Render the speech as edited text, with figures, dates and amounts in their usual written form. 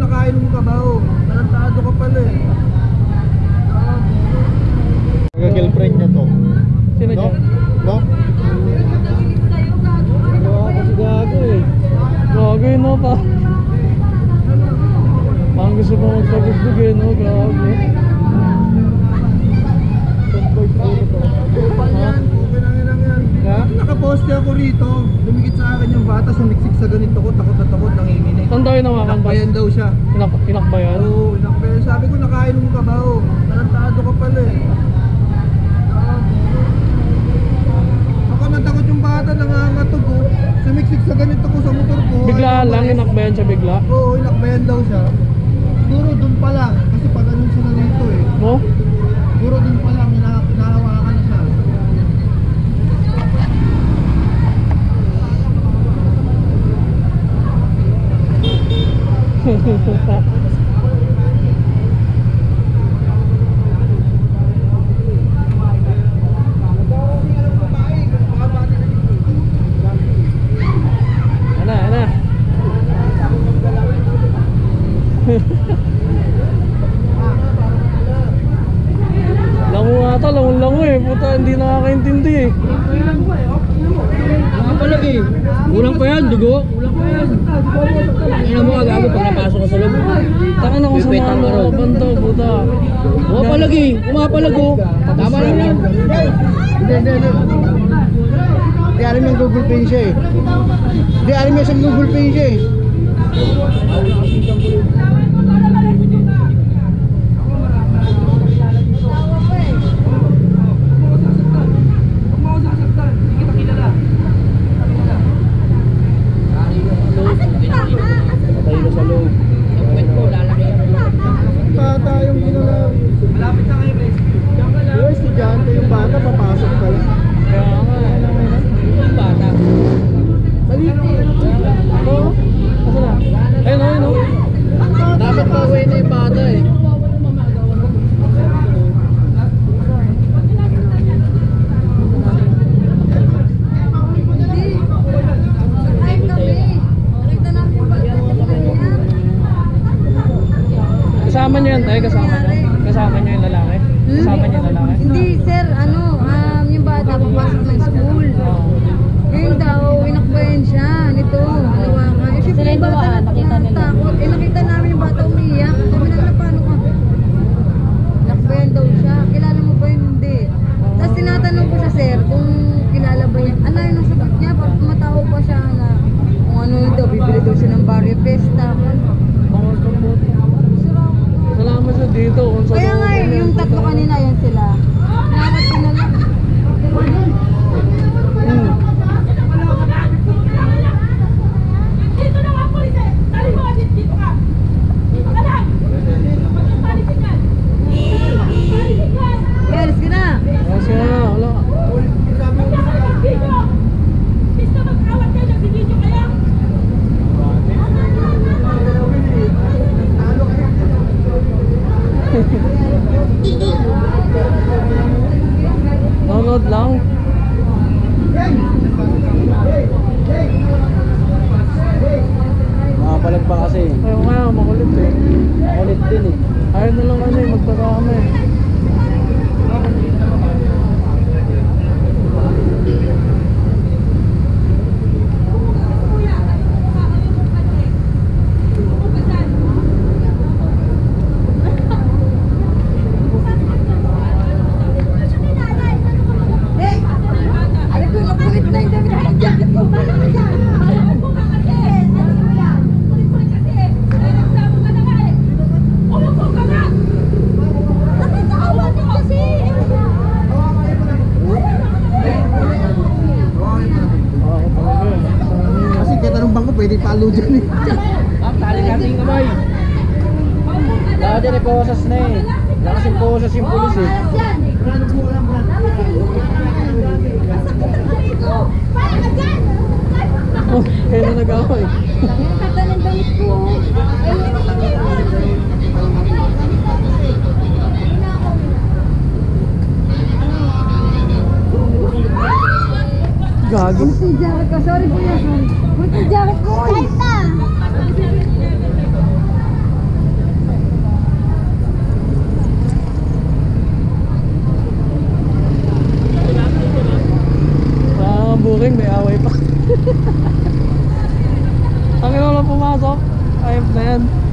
nakain mo kabaw. Tarantado ka pala eh. Girlfriend niya to. Sino dyan? No? Kasi gago eh. Gago yun no pa. Parang gusto mo magpagusdug eh no? Gago. Nakaposte ako rito. Dumikit sa akin yung bata. Sumiksik sa ganito ko. Takot na takot. Nanginginig. Saan tayo nawakan? Inakbayan daw siya. Inakbayan? Oo, inakbayan. Sabi ko nakain mo kabaw. Tarantado ka pala eh. Ako natakot yung bata. Nangangatog ko. Sumiksik sa ganito ko sa motor ko. Bigla lang? Inakbayan siya bigla? Oo, inakbayan daw siya. Siguro dun pa lang. Kasi pag ganun sila rito eh. Mo? Siguro dun pa lang. Hinahawakan na siya. Ana. Lango ata, lango eh. Puta, hindi nakakaintindi eh. Mga palagi. Kulang pa yan, dugo. Kulang pa yan. Ano mo agago pag napasok ka sa loob? Taka na kung sumama ako, banto, puta. Mga palagi. Pumapalago. Tama lang yan. Hindi. Di alam yung Google Pay siya eh. Di alam yung sa Google Pay siya eh. Patay na sa loob. Yung kwet ko, lalaki. Bata yung ginagawa. Malapit na kayo guys. Yung estudyante yung bata papasok pa lang. Kaya nga, Yung bata. Maliit eh. Oo. Asa na? Ayun o. Dapat pa-uwi na yung bata eh. Kasama niyo yan tayo, kasama niyo. Kasama niyo yung lalaki. Kasama niyo yung lalaki. Hindi sir, yung bata papasok ng school. Ngayon daw, inakbayan siya nito. Halawakan. Eh, syempre yung bata takot. Eh, nakita namin yung bata umiiyak. Sabi na paano ka? Inakbayan daw siya. Kilala mo ba yun? Hindi. Tapos tinatanong ko siya sir, kung kilala ba niya. Ano yun ang sagot niya? Parang tumatawa pa siya na kung ano yun daw, bibili daw siya ng Barrio Festa. Salamat sa dito. Kaya nga yung tatlo kanina yan sila. Nakakot ko na lang. Dito na nga polis eh! Dali mo! Dito ka! Dito ka lang! Palisin yan! Yes, ka na. Kasi nga, wala. Dito! Gusto mag-awat kayo, nagbibidyo kayo? Nanonood lang. Makapalag pa kasi. Ayaw nga, makulit eh. Makulit din eh. Ayaw na lang kasi, magpasama eh. Kasi kahit anong bangko pwede palo dyan eh. Tali natin yung kamay. Laka dyan eh, posas na eh. Lakasin posas yung pulis eh. Oh, kaya na nag-away. Kata ng damit ko. Gago. Si jacket ko. Sorry po yan. Sorry. Si jacket ko. Ay, ta. pumasok. Ayop na yan.